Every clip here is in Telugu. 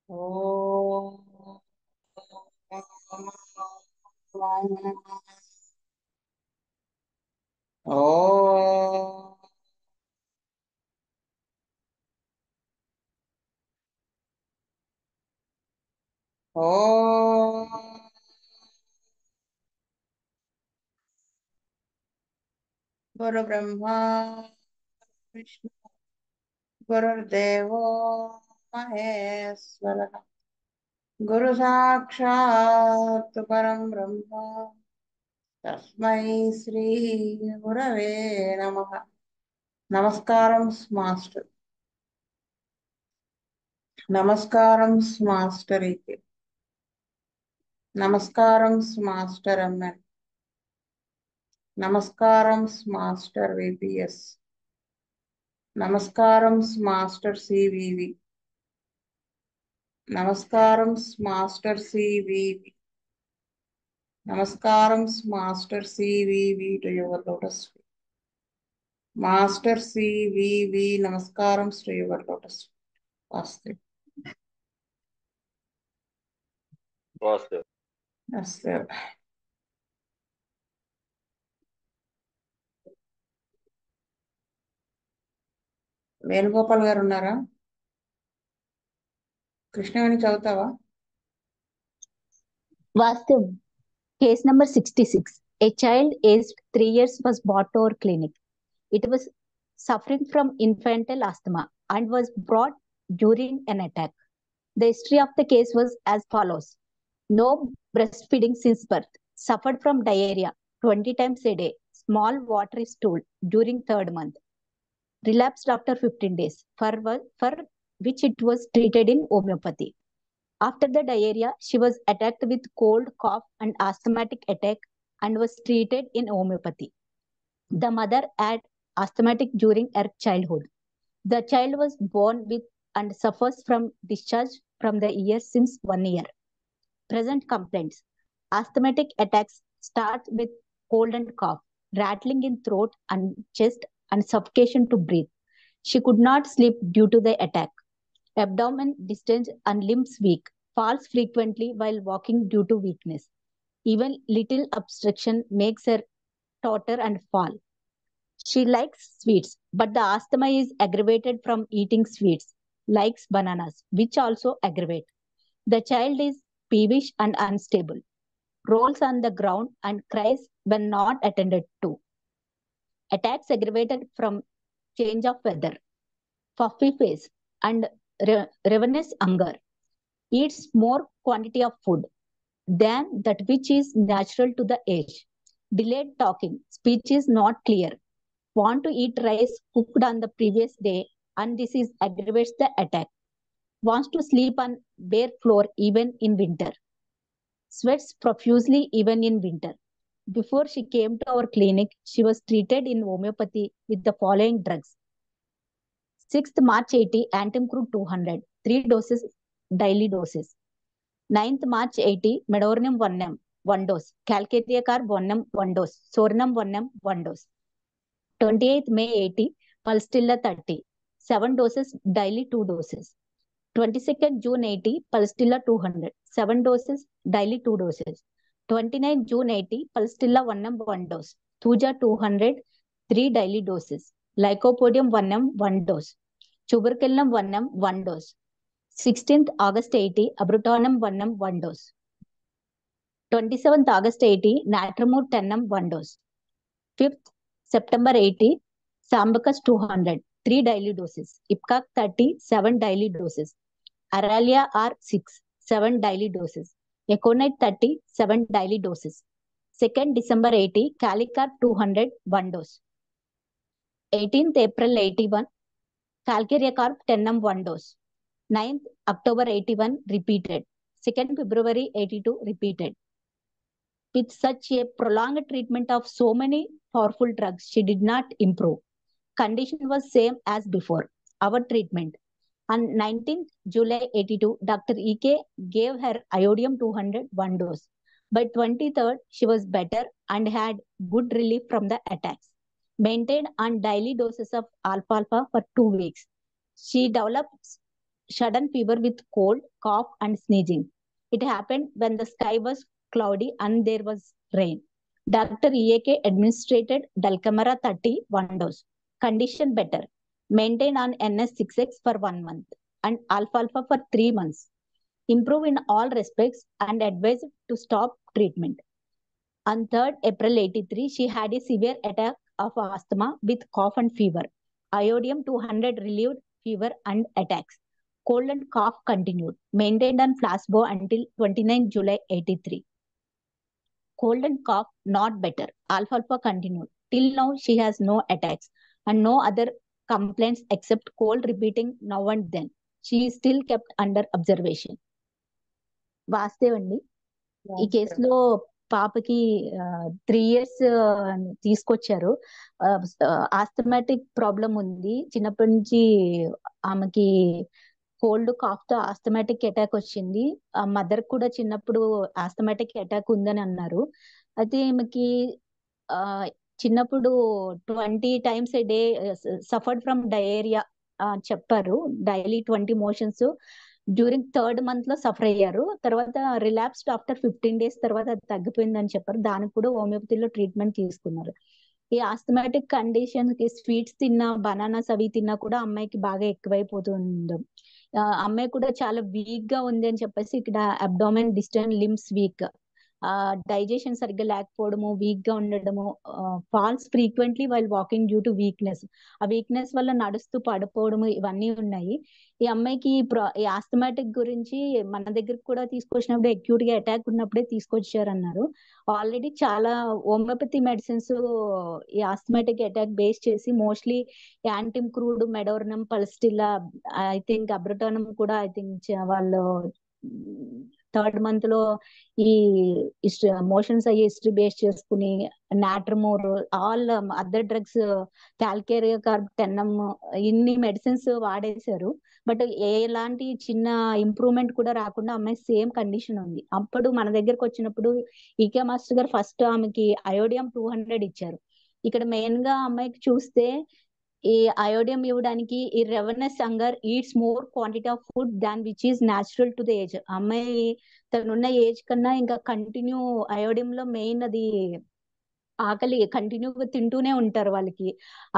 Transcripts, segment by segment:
Oh, oh, oh, Guru Brahma, Vishnu, Gurudevo Maheswara, Guru Sakshat Param Brahma, Tasmai Sri Gurave Namaha. Namaskaram, Master. Namaskaram, Master Ike. Namaskaram, Master MN. Namaskaram, Master VPS. Namaskaram, Master CVV. Namaskaram, Master CVV. Namaskaram, Master CVV to your lotus feet. Master CVV, Namaskaram to your lotus feet. Vaste. Vastu. Vaste. Venugopal గారు ఉన్నారా? కృష్ణవేణి చదువుతావా? Vastu, case number 66. A child aged 3 years was brought to our clinic. It was suffering from infantile asthma and was brought during an attack. The history of the case was as follows. No breastfeeding since birth. Suffered from diarrhea 20 times a day. Small watery stool during 3rd month. Relapsed after 15 days, for which it was treated in homeopathy. After the diarrhea, she was attacked with cold, cough, and asthmatic attack and was treated in homeopathy. The mother had asthmatic during her childhood. The child was born with and suffers from discharge from the ear since 1 year. Present complaints. Asthmatic attacks start with cold and cough, rattling in throat and chest, and suffocation to breathe. She could not sleep due to the attack. Abdomen distended and limbs weak. Falls frequently while walking due to weakness. Even little obstruction makes her totter and fall. She likes sweets, but the asthma is aggravated from eating sweets, likes bananas, which also aggravate. The child is peevish and unstable, rolls on the ground and cries when not attended to. Attacks aggravated from change of weather, puffy face, and ravenous hunger. Eats more quantity of food than that which is natural to the age. Delayed talking, speech is not clear. Want to eat rice cooked on the previous day, and this is aggravates the attack. Wants to sleep on bare floor even in winter. Sweats profusely even in winter. Before she came to our clinic, she was treated in homeopathy with the following drugs. 6th March 80, Antimcrude 200, 3 doses, daily doses. 9th March 80, Medornium 1M, 1 dose. Calcaria carb 1M, 1 dose. Soranum 1M, 1 dose. 28th May 80, Pulstilla 30, 7 doses, daily 2 doses. 22nd June 80, Pulstilla 200, 7 doses, daily 2 doses. 29th June 80, Pulstilla 1M, 1 dose. Thuja 200, 3 daily doses. Lycopodium 1M, 1 dose. Tuberculum 1M, 1 dose. 16th August 80, Abrutonum 1M, 1 dose. 27th August 80, Natramur 10M, 1 dose. 5th September 80, Sambacus 200, 3 daily doses. Ipcac 30, 7 daily doses. Aralia R6, 7 daily doses. Econite 30, 7 daily doses. 2nd December 80, Calicar 200, 1 dose. 18th April 81, Calcaria Carb 10M, 1 dose. 9th October 81, repeated. 2nd February 82, repeated. With such a prolonged treatment of so many powerful drugs, she did not improve. Condition was same as before. Our treatment. On 19th July 82, Dr. E.K. gave her iodium 200, 1 dose. By 23rd, she was better and had good relief from the attacks. Maintained on daily doses of alfalfa for 2 weeks. She developed sudden fever with cold, cough, and sneezing. It happened when the sky was cloudy and there was rain. Dr. EAK administered Dulcamara 30 one dose. Condition better. Maintained on NS6X for 1 month and alfalfa for 3 months. Improve in all respects and advised to stop treatment. On 3rd April 83, she had a severe attack of asthma with cough and fever. Iodium 200 relieved fever and attacks. Cold and cough continued. Maintained on placebo until 29 July 83. Cold and cough not better. Alfalfa continued. Till now, she has no attacks and no other complaints except cold repeating now and then. She is still kept under observation. Vastav అండి. ఈ కేసులో పాపకి 3 years తీసుకొచ్చారు. ఆస్థమాటిక్ ప్రాబ్లం ఉంది. చిన్నప్పటి నుంచి ఆమెకి కోల్డ్ కాఫ్ తో ఆస్థమాటిక్ అటాక్ వచ్చింది. ఆ మదర్ కూడా చిన్నప్పుడు ఆస్థమాటిక్ అటాక్ ఉందని అన్నారు. అయితే ఈమెకి చిన్నప్పుడు 20 times a day suffered from diarrhoea చెప్పారు. Daily 20 motions. During 3rd month లో సఫర్ అయ్యారు. తర్వాత రిలాప్స్డ్ ఆఫ్టర్ 15 days తర్వాత అది తగ్గిపోయిందని చెప్పారు. దానికి కూడా హోమియోపతిలో ట్రీట్మెంట్ తీసుకున్నారు. ఈ ఆస్థమాటిక్ కండిషన్ కి స్వీట్స్ తిన్నా, బనానాస్ అవి తిన్నా కూడా అమ్మాయికి బాగా ఎక్కువైపోతుంది. అమ్మాయి కూడా చాలా వీక్ గా ఉంది అని చెప్పేసి ఇక్కడ abdomen distant limbs weak, digestion సరిగ్గా లేకపోవడము, వీక్ గా ఉండడము, falls frequently while walking due to weakness. ఆ వీక్నెస్ వల్ల నడుస్తూ పడిపోవడము ఇవన్నీ ఉన్నాయి. ఈ అమ్మాయికి ఈ ఆస్థమాటిక్ గురించి మన దగ్గరకు కూడా తీసుకొచ్చినప్పుడు అక్యూట్ గా అటాక్ ఉన్నప్పుడే తీసుకొచ్చారన్నారు. ఆల్రెడీ చాలా హోమియోపతి మెడిసిన్స్ ఈ ఆస్థమాటిక్ అటాక్ బేస్ చేసి mostly antim crude, medorrhinum, pulsatilla, I think abrotanum కూడా ఐ థింక్ వాళ్ళు 3rd month లో ఈ మోషన్స్ అయ్యి హిస్టరీ బేస్ చేసుకుని natrum mur, all other drugs, calcarea carb, టెన్నమ్, ఇన్ని మెడిసిన్స్ వాడేశారు. బట్ ఎలాంటి చిన్న ఇంప్రూవ్మెంట్ కూడా రాకుండా అమ్మాయి సేమ్ కండిషన్ ఉంది. అప్పుడు మన దగ్గరకు వచ్చినప్పుడు ఈకే మాస్టర్ గారు ఫస్ట్ ఆమెకి అయోడియం 200 ఇచ్చారు. ఇక్కడ మెయిన్ గా అమ్మాయికి చూస్తే ఈ అయోడియం ఇవ్వడానికి ఈ ravenous hunger eats more quantity of food than which is natural to the age. అమ్మాయి తనున్న ఏజ్ కన్నా ఇంకా కంటిన్యూ అయోడియం లో మెయిన్ అది ఆకలి కంటిన్యూగా తింటూనే ఉంటారు వాళ్ళకి.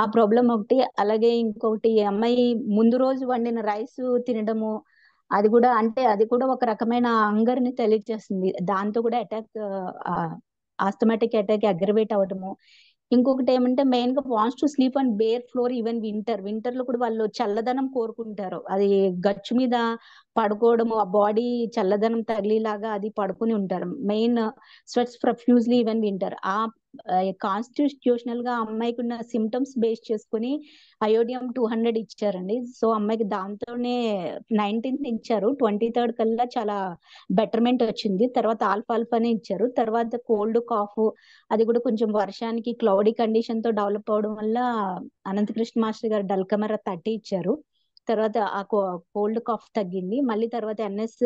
ఆ ప్రాబ్లం ఒకటి. అలాగే ఇంకొకటి అమ్మాయి ముందు రోజు వండిన రైస్ తినడము, అది కూడా అంటే అది కూడా ఒక రకమైన హంగర్ ని తెలియజేస్తుంది. దాంతో కూడా అటాక్, ఆస్థమాటిక్ అటాక్ అగ్రవేట్ అవడము. ఇంకొకటి ఏమంటే మెయిన్ గా wants to sleep on bare floor even winter లో కూడా వాళ్ళు చల్లదనం కోరుకుంటారు. అది గచ్చు మీద పడుకోవడము, ఆ బాడీ చల్లదనం తగిలేలాగా అది పడుకుని ఉంటారు. Main స్వెట్స్ profusely even winter. ఆ కాన్స్టిట్యూషనల్ గా అమ్మాయికి ఉన్న సిమ్టమ్స్ బేస్ చేసుకుని అయోడియం 200 ఇచ్చారండి. సో అమ్మాయికి దాంతోనే 19th ఇచ్చారు. 23rd కల్లా చాలా బెటర్మెంట్ వచ్చింది. తర్వాత ఆల్ఫాల్ఫానే ఇచ్చారు. తర్వాత కోల్డ్ కాఫ్ అది కూడా కొంచెం వర్షానికి క్లౌడీ కండిషన్ తో డెవలప్ అవడం వల్ల అనంతకృష్ణ మాస్టర్ గారు డల్కమరా 30 ఇచ్చారు. తర్వాత ఆ కోల్డ్ కాఫ్ తగ్గింది. మళ్ళీ తర్వాత ఎన్ఎస్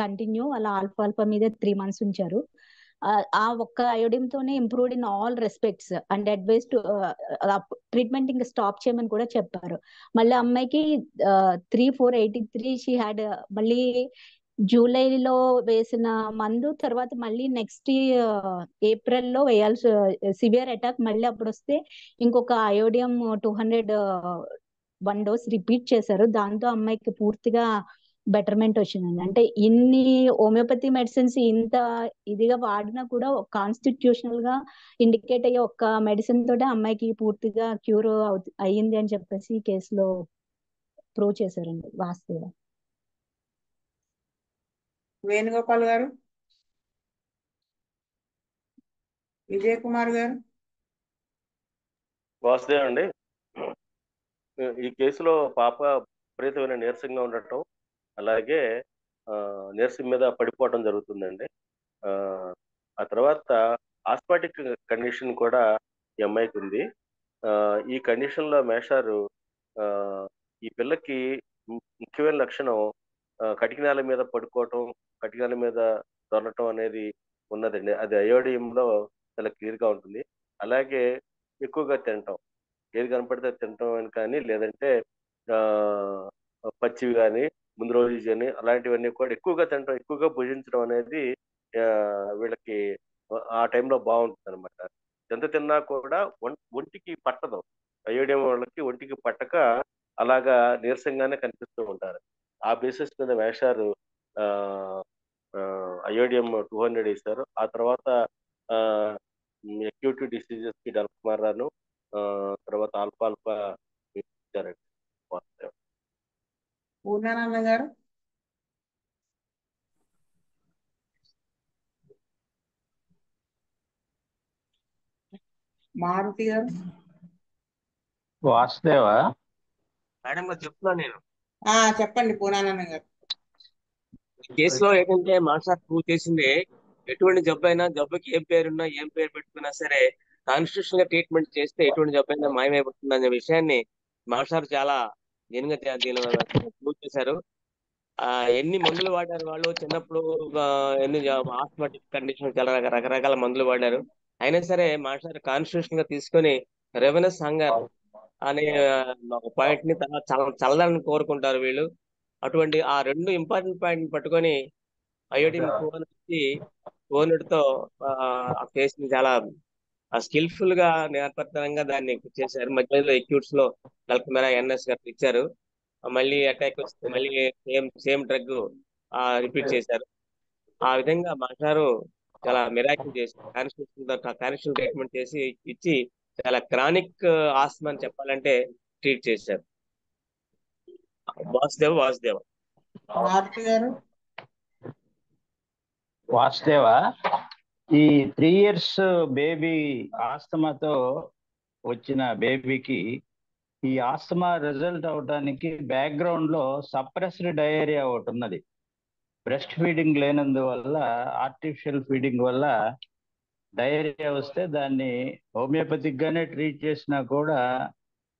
కంటిన్యూ, అలా ఆల్ఫాల్ఫా మీద 3 months ఉంచారు. ఆ ఒక్క అయోడియం తోనే improved in all respects and advice to treatment ఇంకా స్టాప్ చేయమని కూడా చెప్పారు. మళ్ళీ అమ్మాయికి 3/4/83 షీ హ్యాడ్ మళ్ళీ జూలైలో వేసిన మందు తర్వాత మళ్ళీ నెక్స్ట్ ఏప్రిల్ లో వేయాల్సి, సివియర్ అటాక్ మళ్ళీ అప్పుడు వస్తే ఇంకొక అయోడియం 200 1 dose రిపీట్ చేశారు. దాంతో అమ్మాయికి పూర్తిగా బెటర్మెంట్ వచ్చిందండి. అంటే ఇన్ని హోమియోపతి మెడిసిన్స్ ఇంత ఇదిగా వాడినా కూడా కాన్స్టిట్యూషనల్ గా ఇండికేట్ అయ్యే ఒక్క మెడిసిన్ తోటే అమ్మాయికి పూర్తిగా క్యూర్ అయ్యింది అని చెప్పేసి ఈ కేసులో ప్రూవ్ చేశారండి వాస్తవ. వేణుగోపాల్ గారు, విజయ్ కుమార్ గారు. వాసుదేవ్ అండి, ఈ కేసులో పాప విపరీతమైన నీరసంగా ఉండటం, అలాగే నీరసం మీద పడిపోవడం జరుగుతుందండి. ఆ తర్వాత ఆస్మాటిక్ కండిషన్ కూడా ఈ అమ్మాయికి ఉంది. ఈ కండిషన్లో మేషారు ఈ పిల్లకి ముఖ్యమైన లక్షణం కటికనాల మీద పడుకోవటం, కటికనాల మీద దొరలటం అనేది ఉన్నదండి. అది అయోడియంలో చాలా క్లియర్గా ఉంటుంది. అలాగే ఎక్కువగా తినటం, ఏది కనపడితే తినటం అని కానీ, లేదంటే పచ్చివి కానీ ముందు రోజు అని అలాంటివన్నీ కూడా ఎక్కువగా తినడం, ఎక్కువగా భుజించడం అనేది వీళ్ళకి ఆ టైంలో బాగుంటుంది అనమాట. ఎంత తిన్నా కూడా ఒంటికి పట్టదు. అయోడియం వాళ్ళకి ఒంటికి పట్టక అలాగా నీరసంగానే కనిపిస్తూ ఉంటారు. ఆ బేసిస్ మీద వేషారు అయోడియం 200 ఇస్తారు. ఆ తర్వాత అక్యూట్ డిసీజెస్ కి డల్ఫమారాను, తర్వాత ఆల్ఫా ఆల్ఫా ఇచ్చారండి. పూర్ణానంద గారు, మారుతి గారు. వాసుదేవ మేడం గారు చెప్తున్నాను నేను. చెప్పండి పూర్ణానంద గారు. కేసులో ఏంటంటే మాస్టర్ ప్రూవ్ చేసింది, ఎటువంటి జబ్బు అయినా, జబ్బుకి ఏం పేరున్నా ఏం పేరు పెట్టుకున్నా సరే కాన్స్టిట్యూషన్ గా ట్రీట్మెంట్ చేస్తే ఎటువంటి జబ్బు అయినా మాయమైపోతుంది అనే విషయాన్ని మాస్టర్ చాలా దీనిగా దీని ప్రూవ్ చేశారు. ఎన్ని మందులు వాడారు వాళ్ళు చిన్నప్పుడు, ఎన్ని ఆస్మాటిక్ కండిషన్ చాలా రకరకాల మందులు వాడారు. అయినా సరే మాస్టర్ కాన్స్టిట్యూషన్ గా తీసుకొని రెవెనస్ హంగర్ అనే ఒక పాయింట్ ని చల్లాలని కోరుకుంటారు వీళ్ళు. అటువంటి ఆ రెండు ఇంపార్టెంట్ పాయింట్ పట్టుకొని అయోడిన్ 200 తో ఆ కేసు ని చాలా స్కిల్ఫుల్ గా నేర్పరంగా దాన్ని చేశారు. మధ్యలో ఎక్యూట్స్ లో డల్కమెరా ఎన్ఎస్ గారు ఇచ్చారు. మళ్ళీ అటాక్ వస్తే మళ్ళీ సేమ్ డ్రగ్ రిపీట్ చేశారు. ఆ విధంగా మాస్టారు చాలా మిరాకిల్ చేశారు. కాన్స్టిట్యూషన్ ట్రీట్మెంట్ చేసి ఇచ్చి చాలా క్రానిక్ ఆస్మా అని చెప్పాలంటే ట్రీట్ చేశారు. వాసుదేవ మారుతి గారు. వాసుదేవ ఈ 3 years బేబీ ఆస్తమాతో వచ్చిన బేబీకి ఈ ఆస్తమా రిజల్ట్ అవడానికి బ్యాక్గ్రౌండ్ లో సప్రెస్డ్ డయేరియా ఒకటి ఉన్నది. బ్రెస్ట్ ఫీడింగ్ లేనందువల్ల, ఆర్టిఫిషియల్ ఫీడింగ్ వల్ల డయేరియా వస్తే దాన్ని హోమియోపతిక్ గానే ట్రీట్ చేసినా కూడా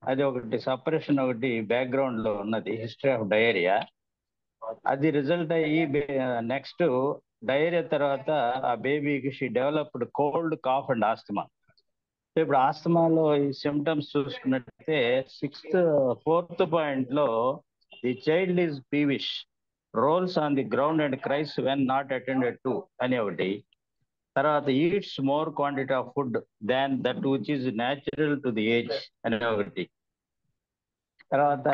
అది ఒకటి సపరేషన్ ఒకటి బ్యాక్గ్రౌండ్ లో ఉన్నది, హిస్టరీ ఆఫ్ డయేరియా. అది రిజల్ట్ అయ్యి నెక్స్ట్ డయేరియా తర్వాత ఆ బేబీకి she developed cold, cough and asthma. ఇప్పుడు ఆస్తమాలో ఈ సిమ్టమ్స్ చూసుకున్నట్లయితే 4th పాయింట్ లో the child is peevish, rolls on the ground and cries when not attended to అని ఒకటి. తర్వాత eats more quantity of food than that which is natural to the age అని ఒకటి. తర్వాత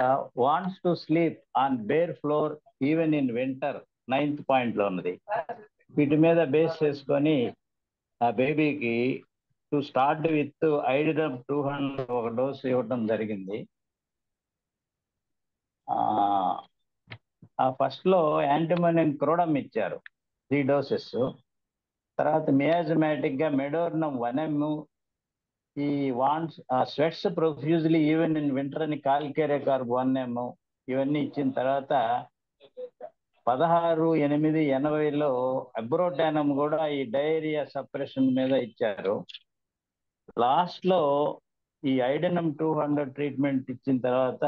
wants to sleep on bare floor even in winter 9th point లో ఉన్నది. వీటి మీద బేస్ చేసుకొని ఆ బేబీకి టు స్టార్ట్ విత్ ఐడిరమ్ 200 ఒక డోసు ఇవ్వడం జరిగింది. ఆ ఫస్ట్ లో యాంటిమోనియం క్రోడమ్ ఇచ్చారు 3 doses. తర్వాత మియాజమాటిక్ గా మెడోర్నం 1 ml. ఈ wants sweats profusely even in winter అని కాల్కేరే కార్బ్ 1 ml. ఇవన్నీ ఇచ్చిన తర్వాత 16/8/80లో అబ్రోటానమ్ కూడా ఈ డయేరియా సప్రెషన్ మీద ఇచ్చారు. లాస్ట్ లో ఈ ఐడెనమ్ 200 ట్రీట్మెంట్ ఇచ్చిన తర్వాత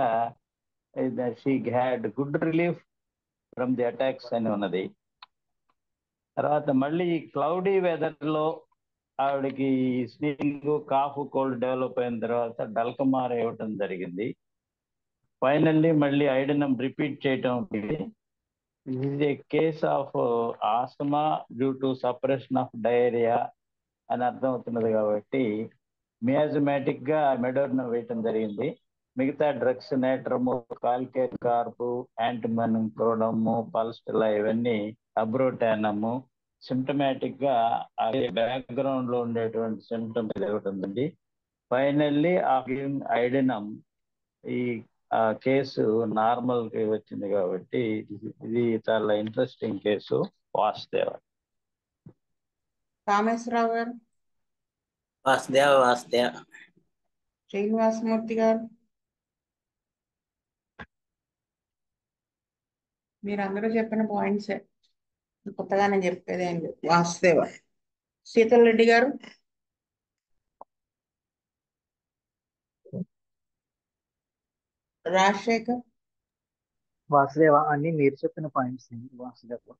she had good relief from the attacks అని ఉన్నది. తర్వాత మళ్ళీ క్లౌడీ వెదర్ లో ఆవిడకి స్నీజింగ్, కాఫ్, కోల్డ్ డెవలప్ అయిన తర్వాత డల్కమార్ ఇవ్వటం జరిగింది. ఫైనల్లీ మళ్ళీ ఐడెనమ్ రిపీట్ చేయటం. This is a case of asthma due to suppression of diarrhea అని అర్థమవుతున్నది కాబట్టి మియాజమాటిక్ గా మెడోర్నా వేయటం జరిగింది. మిగతా డ్రగ్స్ నేట్రము, కాల్కేర్ కార్బు, యాంటిమోనియం క్రోడము, పల్స్టలా ఇవన్నీ అబ్రోటానము సిమ్టమాటిక్ గా అదే బ్యాక్గ్రౌండ్ లో ఉండేటువంటి సిమ్టమ్స్ ఇవ్వటండి. ఫైనల్లీ ఆ ఐడెనమ్ ఈ కేసు నార్మల్ కి వచ్చింది కాబట్టి ఇది చాలా ఇంట్రెస్టింగ్ కేసు. వాసుదేవ. కామేశ్వరరావు గారు. వాసుదేవ శ్రీనివాసమూర్తి గారు. మీరందరూ చెప్పిన పాయింట్సే, కొత్తగా నేను చెప్పేది ఏం లేదు. వాసుదేవ. శీతల్ రెడ్డి గారు. రాజశేఖర్. వాసుదేవ అన్ని మీరు చెప్పిన పాయింట్స్ వాసుదేవ.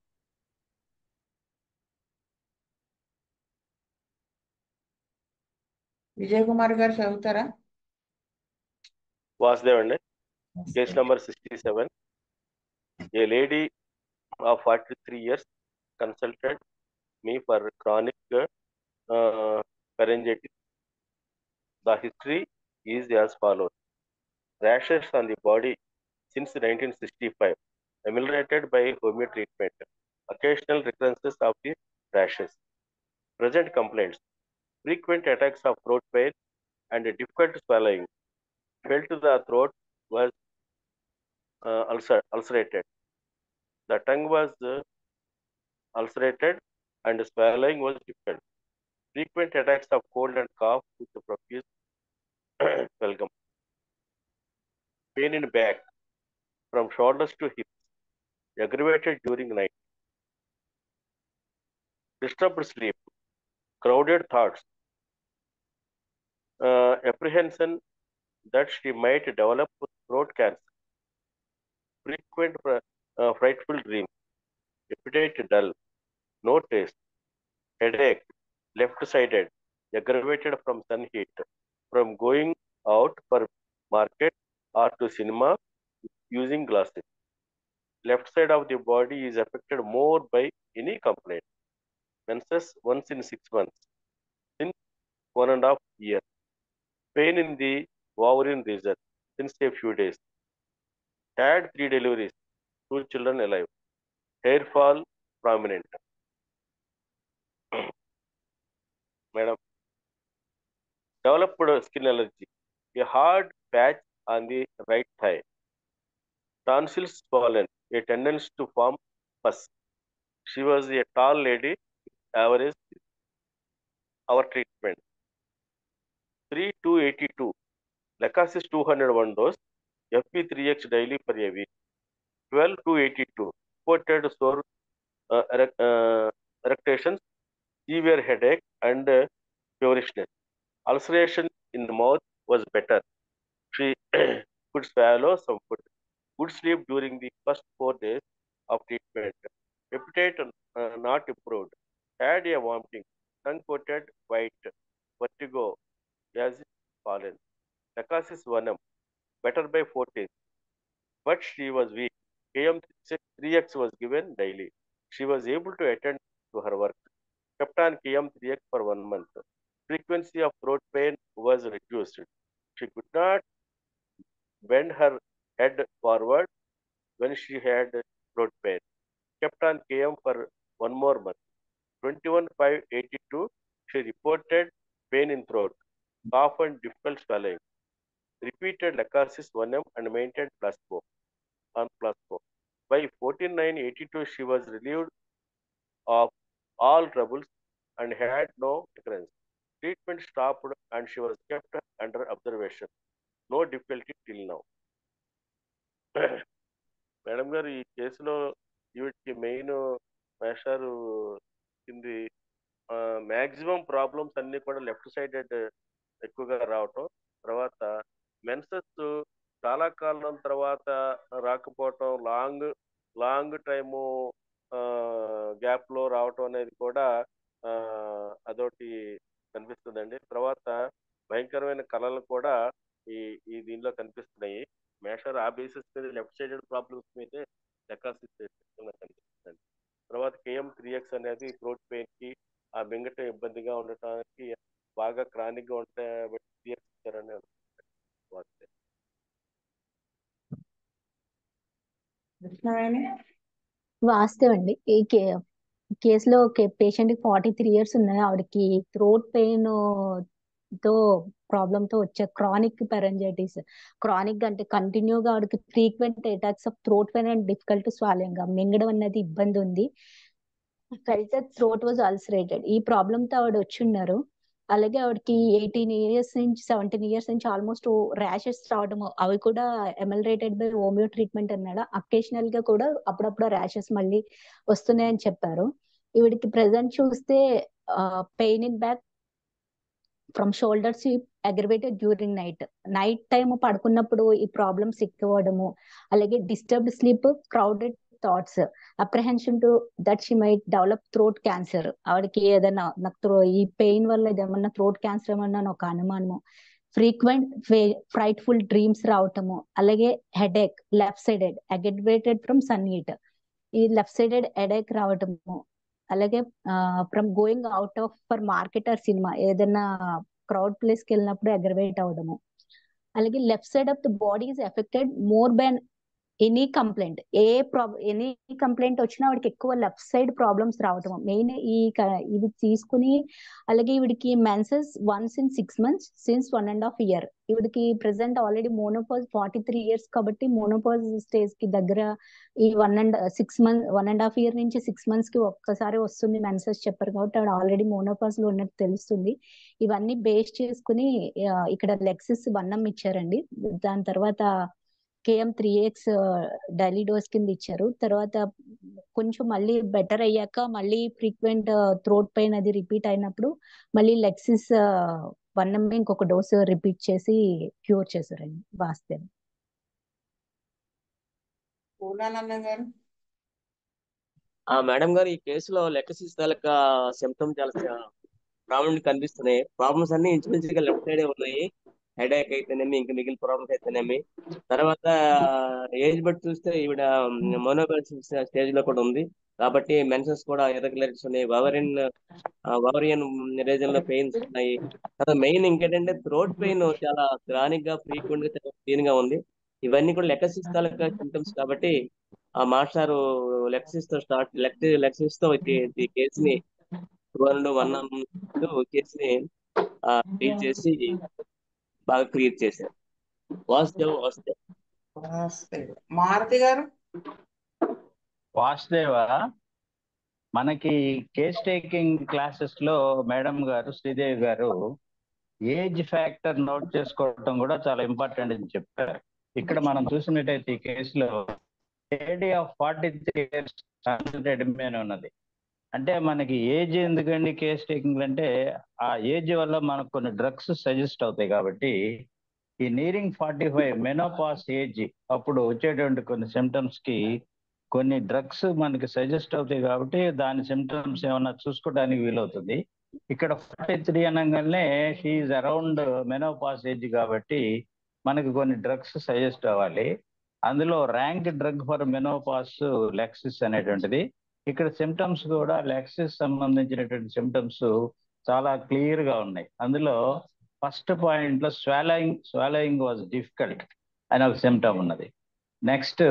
విజయ్ కుమార్ గారు చదువుతారా? వాసుదేవ్ అండి. Case number 67. A lady of 43 years consulted me for chronic pharyngitis. The history is as follows. Rashes on the body since 1965, ameliorated by homeo treatment. Occasional recurrences of the rashes. Present complaints. Frequent attacks of throat pain and difficult swallowing. Felt the throat was ulcerated. The tongue was ulcerated and swallowing was difficult. Frequent attacks of cold and cough with profuse phlegm. Pain in back from shoulders to hips, aggravated during night. Disturbed sleep, crowded thoughts, apprehension that she might develop throat cancer, frequent frightful dreams, appetite dull, no taste, headache, left-sided, aggravated from sun heat, from going out for market or to cinema using glasses. Left side of the body is affected more by any complaint. Menses once in 6 months, since 1.5 years. Pain in the ovarian region since a few days. Had 3 deliveries, 2 children alive. Hair fall prominent. Madam, developed skin allergy. A hard patch on the right thigh. Tonsils swollen, a tendency to form pus. She was a tall lady, average. Our treatment. 3-282. Lacasis 201 dose. FP3X daily for a week. 12-282. Reported sore erections, severe headache, and feverishness. Ulceration in the mouth was better. She could swallow some food. Good sleep during the first 4 days of treatment. Appetite not improved. Had a vomiting. Tongue coated white. Vertigo. As fallen. Lacasis 1M. Better by 14. But she was weak. KM3X was given daily. She was able to attend to her work. Kept on KM3X for 1 month. Frequency of throat pain was reduced. She could not bend her head forward when she had throat pain. Kept on KM for 1 more month. 21-5-82, she reported pain in throat, cough and difficult swallowing. Repeated Lacasis 1M and maintained placebo. By 14-9-82, she was relieved of all troubles and had no recurrence. Treatment stopped and she was kept under observation. No difficulty till now. Madam గారు ఈ కేసులో వీటికి మెయిన్ మేషారు కింది మ్యాక్సిమం ప్రాబ్లమ్స్ అన్ని కూడా లెఫ్ట్ సైడెడ్ ఎక్కువగా రావటం, తర్వాత మెన్సెస్ చాలా కాలం తర్వాత రాకపోవటం, లాంగ్ టైము గ్యాప్ లో రావటం అనేది కూడా అదొకటి కనిపిస్తుందండి. తర్వాత భయంకరమైన కళలు కూడా ఈ దీనిలో కనిపిస్తున్నాయి. మేషర్ ఆ బేసిస్ మీద లెఫ్ట్ సైడెడ్ ప్రాబ్లమ్స్ మీదే లెక్కాసిస్ కనిపిస్తుందండి. తర్వాత KM3X అనేది థ్రోట్ పెయిన్ కి ఆ మింగట ఇబ్బందిగా ఉండటానికి బాగా క్రానిక్ గా ఉంటే ఇచ్చారని వాస్తవం అండి. ఈ కేసులో పేషెంట్ కి 43 years ఉన్నాయి. ఆవిడకి థ్రోట్ పెయిన్ తో ప్రాబ్లమ్ తో వచ్చే క్రానిక్ పెరంజైటిస్. క్రానిక్ అంటే కంటిన్యూగా ఆవిడకి frequent attacks of throat pain and difficult swallowing, మింగడం అనేది ఇబ్బంది ఉంది. Felt throat was ulcerated. ఈ ప్రాబ్లమ్ తో ఆవిడ వచ్చున్నారు. అలాగే ఆవిడకి 18 years నుంచి 17 years నుంచి ఆల్మోస్ట్ ర్యాషెస్ రావడము, అవి కూడా ఎమల్రేటెడ్ బై హోమియో ట్రీట్మెంట్ అన్నాడు. అకేషనల్ గా కూడా అప్పుడప్పుడు ర్యాషెస్ మళ్ళీ వస్తున్నాయని చెప్పారు. ఈవిడికి ప్రెసెంట్ చూస్తే pain in back from shoulders aggravated during night time పడుకున్నప్పుడు ఈ ప్రాబ్లమ్స్ ఎక్కువ అవడము, అలాగే disturbed sleep, crowded thoughts, apprehension to that she might develop throat cancer. ఆవిడకి ఏదైనా నాకు ఈ పెయిన్ వల్ల ఏమన్నా థ్రోట్ క్యాన్సర్ ఏమన్నా ఒక అనుమానము. ఫ్రీక్వెంట్ ఫ్రైట్ఫుల్ డ్రీమ్స్ రావటము, అలాగే headache, left sided aggravated from sun heat, ఈ లెఫ్ట్ సైడెడ్ హెడేక్ రావటము, అలాగే from going out of for market or cinema, ఏదైనా క్రౌడ్ ప్లేస్ కి వెళ్ళినప్పుడు అగ్రవేట్ అవడము, అలాగే left side of the body is affected more than any complaint, any complaint వచ్చినా ఆవిడకి ఎక్కువ లెఫ్ట్ సైడ్ ప్రాబ్లమ్స్ రావటం మెయిన్. ఇది తీసుకుని అలాగే ఈవిడికి menses once in 6 months since 1.5 years. ఈవిడికి ప్రెసెంట్ ఆల్రెడీ మోనోపాజ్ 43 years కాబట్టి మోనోపాజ్ స్టేజ్ కి దగ్గర ఈ 1.5 year నుంచి 6 months కి ఒక్కసారి వస్తుంది మెన్సెస్ చెప్పారు కాబట్టి ఆవిడ ఆల్రెడీ మోనోపాజ్ లో ఉన్నట్టు తెలుస్తుంది. ఇవన్నీ బేస్ చేసుకుని ఇక్కడ లెక్సిస్ 1M ఇచ్చారండి. దాని తర్వాత KM3X డైలీ డోస్ కింద ఇచ్చారు. తర్వాత కొంచెం మళ్ళీ బెటర్ అయ్యాక మళ్ళీ ఫ్రీక్వెంట్ థ్రోట్ పెయిన్ అది రిపీట్ అయినప్పుడు మళ్ళీ లెక్సిస్ 1M ఇంకొక డోస్ రిపీట్ చేసి క్యూర్ చేశారండి వాస్తవం. పూర్ణానంద గారు. మేడం గారు, ఈ కేసులో లెక్కసిస్ తాలూకా సిమ్టమ్ చాలా ప్రాబ్లమ్ కనిపిస్తున్నాయి. ప్రాబ్లమ్స్ అన్ని ఇంచుమించుగా లెఫ్ట్ సైడే ఉన్నాయి. హెడేక్ అయితేనేమి, ఇంకా మిగిలిన ప్రాబ్లమ్స్ అయితేనేమి. తర్వాత ఏజ్ బట్టి చూస్తే ఈవిడ మోనోపాసిస్ స్టేజ్ లో కూడా ఉంది కాబట్టి మెన్సెస్ కూడా ఇర్రెగ్యులరిటీస్ ఉన్నాయి. ఓవరియన్ రీజన్ లో పెయిన్స్ ఉన్నాయి. తర్వాత మెయిన్ ఇంకేంటంటే థ్రోట్ పెయిన్ చాలా క్రానిక్ గా, ఫ్రీక్వెంట్ గా, చాలా క్లీన్ గా ఉంది. ఇవన్నీ కూడా లెక్కసిస్ తాలూకా సిమ్టమ్స్ కాబట్టి ఆ మాస్టారు లెక్సిస్ తో ఈ కేసుని 1M కేసుని డీల్ చేసి బాగా క్లియర్ చేశారు. వాసుదేవ్. మారుతి గారు. వాసుదేవ, మనకి కేస్ టేకింగ్ క్లాసెస్ లో మేడం గారు, శ్రీదేవి గారు ఏజ్ ఫ్యాక్టర్ నోట్ చేసుకోవటం కూడా చాలా ఇంపార్టెంట్ అని చెప్పారు. ఇక్కడ మనం చూసినట్టయితే ఈ కేసులో లేడీ ఆఫ్ 43 years అడ్మిట్ ఉన్నది. అంటే మనకి ఏజ్ ఎందుకండి కేస్ టేకింగ్ అంటే ఆ ఏజ్ వల్ల మనకు కొన్ని డ్రగ్స్ సజెస్ట్ అవుతాయి కాబట్టి ఈ నీరింగ్ 45 మెనోపాస్ ఏజ్ అప్పుడు వచ్చేటువంటి కొన్ని సిమ్టమ్స్ కి కొన్ని డ్రగ్స్ మనకి సజెస్ట్ అవుతాయి కాబట్టి దాని సిమ్టమ్స్ ఏమన్నా చూసుకోవడానికి వీలవుతుంది. ఇక్కడ 43 అనగానే షీఈ్ అరౌండ్ మెనోపాస్ ఏజ్ కాబట్టి మనకి కొన్ని డ్రగ్స్ సజెస్ట్ అవ్వాలి. అందులో rank drug for menopause lexis అనేటువంటిది. ఇక్కడ సిమ్టమ్స్ కూడా లెక్సిస్ సంబంధించినటువంటి సిమ్టమ్స్ చాలా క్లియర్ గా ఉన్నాయి. అందులో ఫస్ట్ పాయింట్ లో స్వాలోయింగ్ వాజ్ డిఫికల్ట్ అని ఒక సిమ్టమ్ ఉన్నది. Next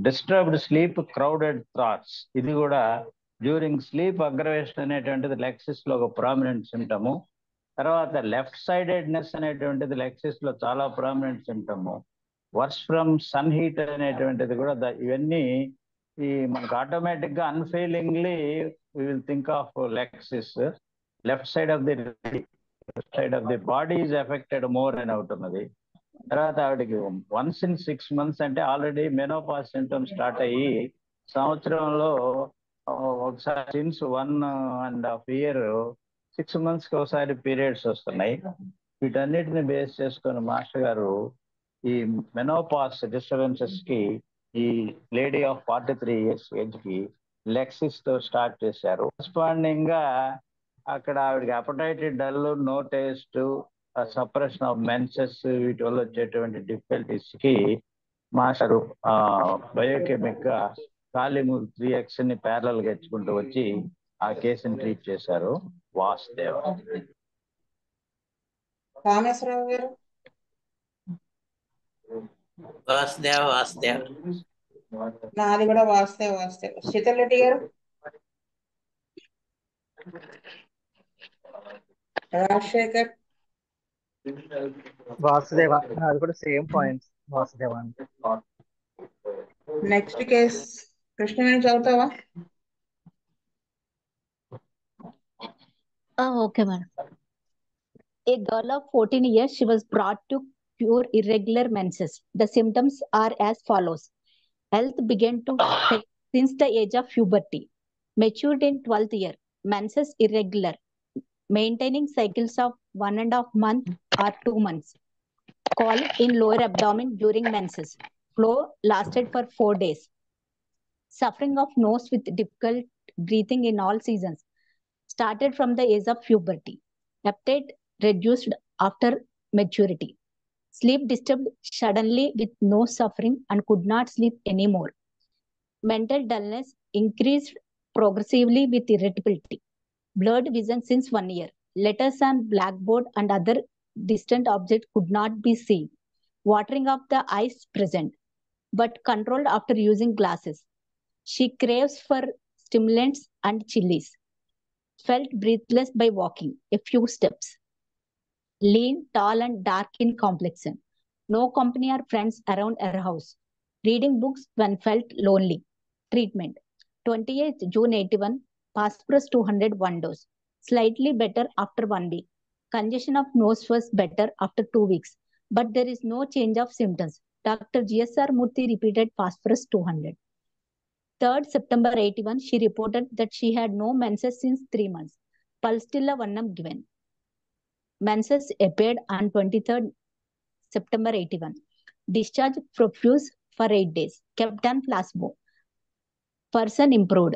disturbed sleep, crowded thoughts, ఇది కూడా డ్యూరింగ్ స్లీప్ అగ్రవేషన్ అనేటువంటిది లెక్సిస్ లో ఒక ప్రామినెంట్ సిమ్టము. తర్వాత లెఫ్ట్ సైడెడ్నెస్ అనేటువంటిది లెక్సిస్ లో చాలా prominent symptom. Worse from sun heat అనేటువంటిది కూడా ఇవన్నీ ఈ మనకు ఆటోమేటిక్ గా unfailingly we will think of Lachesis. Left side of the body is affected more అని అవుతున్నది. తర్వాత ఆవిడకి వన్స్ ఇన్ 6 months అంటే ఆల్రెడీ మెనోపాస్ సింటమ్స్ స్టార్ట్ అయ్యి సంవత్సరంలో ఒకసారి సిన్స్ 1.5 year 6 months కి ఒకసారి పీరియడ్స్ వస్తున్నాయి. వీటన్నిటిని బేస్ చేసుకుని మాస్టర్ గారు ఈ మెనోపాస్ డిస్టర్బెన్సెస్ కి ఈ లేడీ ఆఫ్ 43 years ఏజ్ కి లెక్సిస్ తో స్టార్ట్ చేశారు. కరెస్పాండింగ్ గా అక్కడ ఆవిడకి appetitive dull, no taste, suppression of menses, వీటి వల్ల వచ్చేటువంటి డిఫికల్టీస్ కి మాస్టర్ బయోకెమిక్ గా కాలిమూల్ 3X ని ప్యారలల్ గా ఇచ్చుకుంటూ వచ్చి ఆ కేసుని ట్రీట్ చేశారు. వాసుదేవ. కామేశ్వరరావు గారు. వాసుదేవ. నాది కూడా వాస్తవ. శీతల్ రెడ్డి గారు. రాజశేఖర్. వాసుదేవ. అది కూడా same points. Vasudeva. Next case Krishnaveni చదువుతావా? Okay, madam. A girl of 14 years, she was brought to cure irregular menses. The symptoms are as follows. Health began to fail since the age of puberty. Matured in 12th year. Menses irregular. Maintaining cycles of 1.5 month or 2 months. Colic in lower abdomen during menses. Flow lasted for 4 days. Suffering of nose with difficult breathing in all seasons. Started from the age of puberty. Appetite reduced after maturity. Sleep disturbed suddenly with no suffering and could not sleep anymore. Mental dullness increased progressively with irritability. Blurred vision since 1 year. Letters on blackboard and other distant objects could not be seen. Watering of the eyes present, but controlled after using glasses. She craves for stimulants and chilies. Felt breathless by walking a few steps. Lean, tall, and dark in complexion. No company or friends around her house. Reading books when felt lonely. Treatment. 28th June 81, phosphorus 201 dose. Slightly better after 1 week. Congestion of nose was better after 2 weeks, but there is no change of symptoms. Dr. GSR Murthy repeated phosphorus 200. 3rd September 81, she reported that she had no menses since 3 months. Pulstilla Vannam given. Menses appeared on 23rd September 81. Discharge profuse for 8 days. Kept on placebo. Person improved.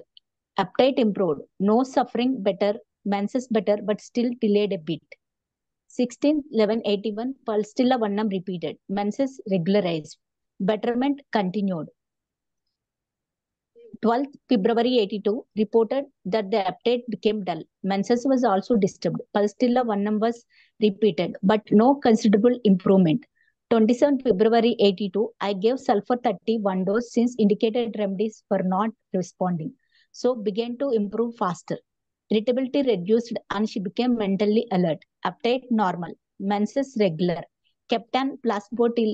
Appetite improved. No suffering better. Menses better, but still delayed a bit. 16/11/81, Pulstilla Vannam repeated. Menses regularized. Betterment continued. 12th February 82, reported that the appetite became dull. Menses was also disturbed. Pulstilla Vannam was repeated, but no considerable improvement. 27th February 82, I gave sulfur 31 dose since indicated remedies were not responding. So began to improve faster. Irritability reduced and she became mentally alert. Appetite normal. Menses regular. Kept on placebo till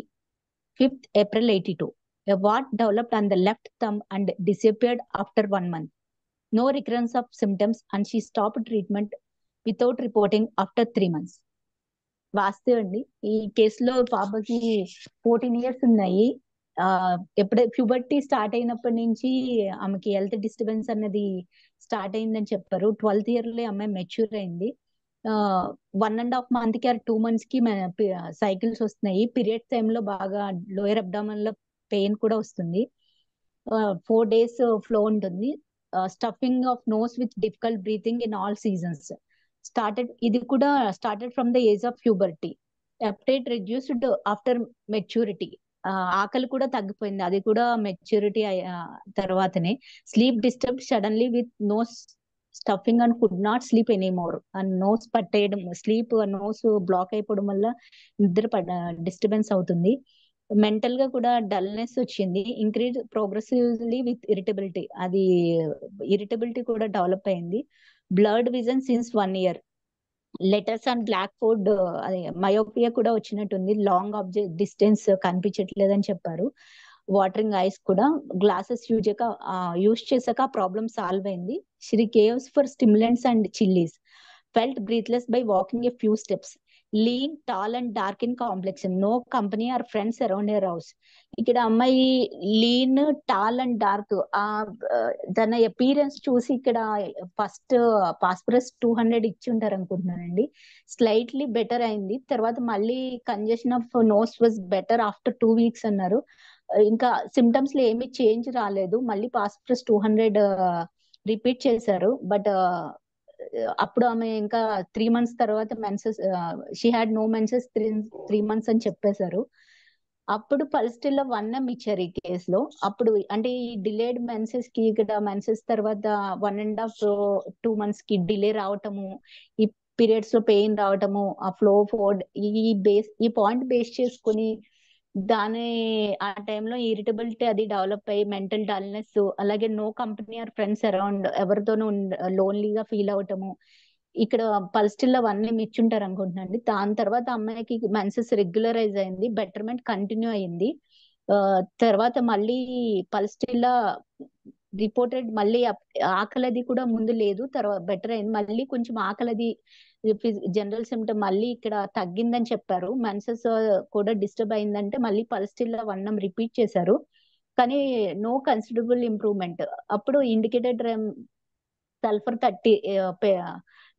5th April 82. A wart developed on the left thumb and disappeared after 1 month. No recurrence of symptoms and she stopped treatment without reporting after 3 months. వాస్తవం అండి, ఈ కేసులో పాపకి 14 years ఉన్నాయి. ఎప్పుడే ప్యూబర్టీ స్టార్ట్ అయినప్పటి నుంచి ఆమెకి హెల్త్ డిస్టర్బెన్స్ అన్నది స్టార్ట్ అయిందని చెప్పారు. 12th year లో అమ్మాయి మెచ్యూర్ అయింది. 1.5 month కి 2 months కి సైకిల్స్ వస్తున్నాయి. పీరియడ్ టైంలో బాగా లోయర్ అబ్డామన్ లో పెయిన్ కూడా వస్తుంది. 4 days ఫ్లో ఉంటుంది. Stuffing of nose with difficult breathing in all seasons. ఇది కూడా started from the age of puberty. Appetite reduced after maturity. ఆకలి కూడా తగ్గిపోయింది, అది కూడా మెచ్యూరిటీ తర్వాతనే. Sleep disturb suddenly with nose stuffing and could not sleep anymore. And nose పట్టేయడం, స్లీప్ నోస్ బ్లాక్ అయిపోవడం వల్ల నిద్ర డిస్టర్బెన్స్ అవుతుంది. మెంటల్ గా కూడా డల్నెస్ వచ్చింది. ఇంక్రీజ్ ప్రోగ్రెసివ్లీ విత్ ఇరిటబిలిటీ, అది ఇరిటబిలిటీ కూడా డెవలప్ అయింది. Blurred vision since 1 year. Letters and blackboard, అదే మయోపియా కూడా వచ్చినట్టుంది. లాంగ్ ఆబ్జెక్ట్ డిస్టెన్స్ కనిపించట్లేదని చెప్పారు. వాటరింగ్ ఐస్ కూడా. గ్లాసెస్ యూజ్ చేశాక ప్రాబ్లమ్ సాల్వ్ అయింది. She craves for stimulants and chillies. Felt breathless by walking a few steps. Lean, tall and dark in complexion. No company or friends around her house. ఇక్కడ అమ్మాయి లీన్, టాల్ అండ్ డార్క్, తన అపీరెన్స్ చూసి ఇక్కడ ఫస్ట్ ఫాస్ఫరస్ 200 ఇచ్చి ఉంటారు అనుకుంటున్నానండి. స్లైట్లీ బెటర్ అయింది. తర్వాత మళ్ళీ congestion of nose was better after 2 weeks అన్నారు. ఇంకా సిమ్టమ్స్ లో ఏమీ చేంజ్ రాలేదు. మళ్ళీ ఫాస్ఫరస్ 200 రిపీట్ చేశారు. బట్ అప్పుడు ఆమె ఇంకా 3 months తర్వాత menses, she had no menses 3 months అని చెప్పేశారు. అప్పుడు పల్స్టిల్లో 1M ఇచ్చారు ఈ కేసులో. అప్పుడు అంటే ఈ డిలేడ్ మెన్సెస్ కి, ఇక్కడ మెన్సెస్ తర్వాత 1.5-2 months కి డిలే రావటము, ఈ పీరియడ్స్ లో పెయిన్ రావటము, ఆ ఫ్లో ఫోర్డ్, ఈ పాయింట్ బేస్ చేసుకుని దాని ఆ టైంలో ఇరిటబిలిటీ అది డెవలప్ అయ్యి మెంటల్ డల్నెస్, అలాగే no company or friends around, ఎవరితోనూ లోన్లీగా ఫీల్ అవటము. ఇక్కడ పల్స్టిల్లో 1M ఇచ్చుంటారు అనుకుంటున్నాండి. దాని తర్వాత అమ్మాయికి మెన్సెస్ రెగ్యులరైజ్ అయింది, బెటర్మెంట్ కంటిన్యూ అయింది. తర్వాత మళ్ళీ పల్స్టిల్లో రిపోర్టెడ్ మళ్ళీ ఆకలిది కూడా ముందు లేదు, తర్వాత బెటర్ అయింది. మళ్ళీ కొంచెం ఆకలిది జనరల్ సిమ్టమ్ మళ్ళీ ఇక్కడ తగ్గిందని చెప్పారు. మెన్సెస్ కూడా డిస్టర్బ్ అయిందంటే మళ్ళీ పల్స్టిల్లో 1M రిపీట్ చేశారు, కానీ నో కన్సిడరబుల్ ఇంప్రూవ్మెంట్. అప్పుడు indicated sulphur 30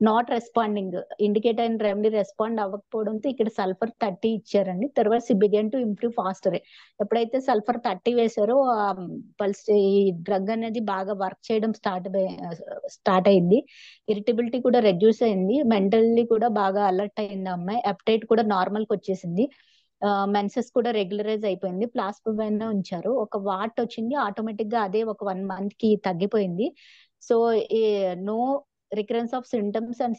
not responding, indicate అయిన రెమెడీ రెస్పాండ్ అవ్వకపోవడంతో ఇక్కడ సల్ఫర్ 30 ఇచ్చారండి. తర్వాత she began to improve faster. ఎప్పుడైతే సల్ఫర్ 30 వేశారో పల్స్ ఈ డ్రగ్ అనేది బాగా వర్క్ చేయడం స్టార్ట్ అయింది. ఇరిటబిలిటీ కూడా రెడ్యూస్ అయింది. మెంటల్లీ కూడా బాగా అలర్ట్ అయింది అమ్మాయి. అప్టైట్ కూడా నార్మల్ కి వచ్చేసింది. మెన్సెస్ కూడా రెగ్యులరైజ్ అయిపోయింది. ప్లాస్మా పైన ఉంచారు. ఒక వాట్ వచ్చింది, ఆటోమేటిక్ గా అదే ఒక 1 month కి తగ్గిపోయింది. So no recurrence of symptoms and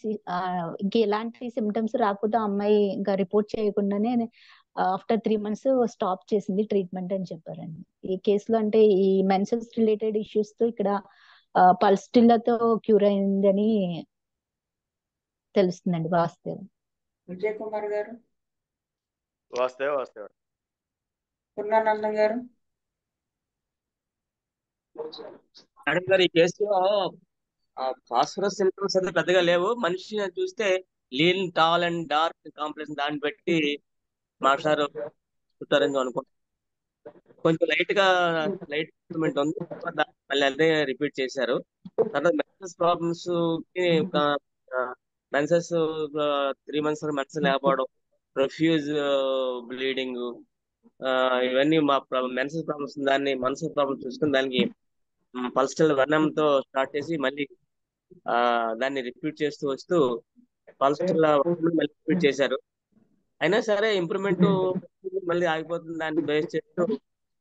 ఇంక ఎలాంటి సిమ్టమ్స్ రాకపోతే అమ్మాయి ఇంకా రిపోర్ట్ చేయకుండానే ఆఫ్టర్ 3 months స్టాప్ చేసింది ట్రీట్మెంట్ అని చెప్పారండి. ఈ కేసులో అంటే ఈ మెన్సెస్ రిలేటెడ్ ఇష్యూస్ తో ఇక్కడ పల్స్టిల్లతో క్యూర్ అయిందని తెలుస్తుందండి. వాస్తవం. విజయ్ కుమార్ గారు, వాస్తవ పూర్ణానందం గారు. మేడం గారు, ఈ కేసులో ఫాస్ఫరస్ సింటమ్స్ అయితే పెద్దగా లేవు. మనిషిని చూస్తే lean, tall and dark complex దాన్ని బట్టి మాస్టారు చుట్టారని అనుకుంటున్నాను. కొంచెం లైట్ ఇంప్రూవ్మెంట్ ఉంది. మళ్ళీ అదే రిపీట్ చేశారు. తర్వాత menses problems menses 3 months menses లేకపోవడం, ప్రొఫ్యూజ్ బ్లీడింగ్, ఇవన్నీ మా మెన్సెస్ ప్రాబ్లమ్స్. దాన్ని మెన్సెస్ ప్రాబ్లమ్స్ చూసుకుని దానికి పల్స్టల్ వర్ణంతో స్టార్ట్ చేసి మళ్ళీ దాన్ని రిపీట్ చేస్తూ వస్తూ పల్స్టల్ మళ్ళీ రిపీట్ చేశారు. అయినా సరే ఇంప్రూవ్మెంట్ మళ్ళీ ఆగిపోతుంది. దాన్ని బేస్ చేస్తూ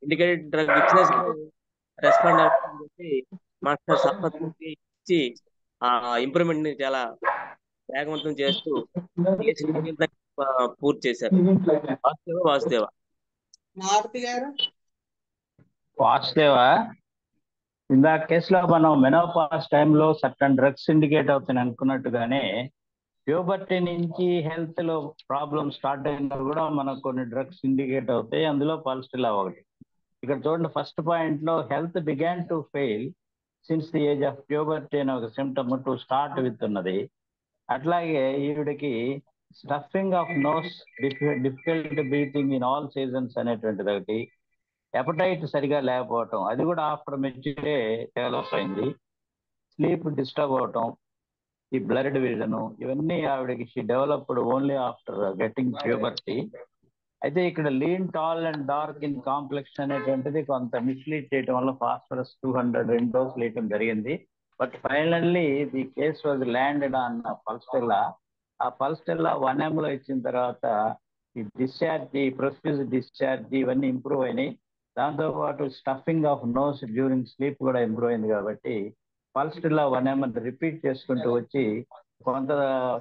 ఇండికేటెడ్ డ్రగ్ ఇచ్చినా సరే రెస్పాండ్ అవ్వదని చెప్పి మాస్టర్ సల్ఫర్ ఇచ్చి ఆ ఇంప్రూవ్మెంట్ ని చాలా వేగవంతం చేస్తూ పూర్తి చేశారు. వాసుదేవ మారుతి గారు. వాసుదేవ, ఇందాక కేసులో మనం మెనోపాస్ టైంలో సర్టన్ డ్రగ్స్ ఇండికేట్ అవుతాయి అనుకున్నట్టుగానే ప్యూబర్టీ నుంచి హెల్త్ లో ప్రాబ్లమ్ స్టార్ట్ అయినా కూడా మనకు కొన్ని డ్రగ్స్ ఇండికేట్ అవుతాయి. అందులో పల్స్టిల్లా ఒకటి. ఇక్కడ చూడండి, ఫస్ట్ పాయింట్ లో health began to fail since the age of puberty అనే ఒక సిమ్టమ్ టు స్టార్ట్ విత్ ఉన్నది. అట్లాగే ఈవిడికి stuffing of nose, difficult breathing in all seasons అనేటువంటిది ఒకటి. హెపటైట్ సరిగా లేకపోవటం, అది కూడా ఆఫ్టర్ మెచ్యూరిటీ డెవలప్ అయింది. స్లీప్ డిస్టర్బ్ అవటం, ఈ బ్లడ్ విజన్, ఇవన్నీ ఆవిడకి she developed only after getting puberty. అయితే ఇక్కడ lean, tall and dark in complex అనేటువంటిది కొంత మిస్లీడ్ చేయడం వల్ల ఫాస్ఫరస్ 200 డోసులు వేయటం జరిగింది. But finally the case was landed on Pulsatilla. ఆ పల్స్టెల్లా 1 ml ఇచ్చిన తర్వాత ఈ డిశ్చార్జ్, ప్రొఫ్యూజ్ డిశ్చార్జ్ ఇవన్నీ ఇంప్రూవ్ అయినాయి. దాంతోపాటు stuffing of nose during sleep కూడా ఇంప్రూవ్ అయింది. కాబట్టి పల్స్టిల్లా 1 ml రిపీట్ చేసుకుంటూ వచ్చి కొంత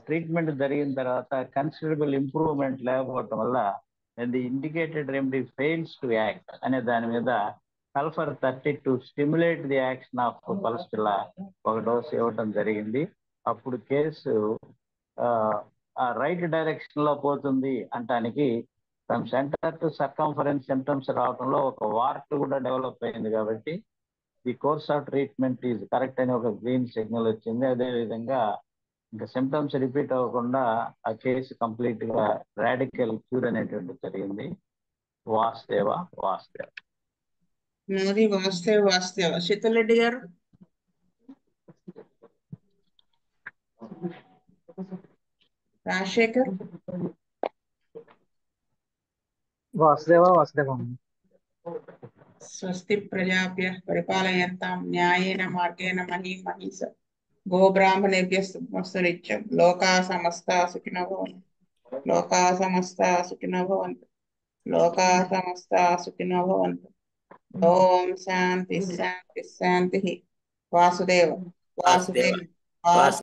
ట్రీట్మెంట్ జరిగిన తర్వాత కన్సిడరబుల్ ఇంప్రూవ్మెంట్ లేకపోవటం వల్ల the indicated remedy fails to act అనే దాని మీద sulphur 30 to stimulate the action of pulsatilla ఒక డోస్ ఇవ్వటం జరిగింది. అప్పుడు కేసు రైట్ డైరెక్షన్ లో పోతుంది అంటానికి from centre to circumference symptoms రావడంలో ఒక వార్ట్ కూడా డెవలప్ అయింది. కాబట్టి the course of treatment is correct అని ఒక గ్రీన్ సిగ్నల్ వచ్చింది. అదేవిధంగా ఇంకా సిమ్టమ్స్ రిపీట్ అవ్వకుండా ఆ కేసు కంప్లీట్ గా రాడికల్ క్యూర్ అనేటువంటి జరిగింది. వాసుదేవ. నాది వాసుదేవ. శీతల్ రెడ్డి గారు. రాజశేఖర్. వాసుదేవ. స్వస్తి ప్రజాభ్యః పరిపాలయంతాం న్యాయేన మార్గేణ మహీమహీస గోబ్రాహ్మణేభ్యः శుభమస్తు నిత్యం. లోకా సమస్తా సుఖినో భవంతు. లోకా సమస్తా సుఖినో భవంతు. లోకా సమస్తా సుఖినో భవంతు. ఓం శాంతి శాంతి శాంతి. వాసుదేవ.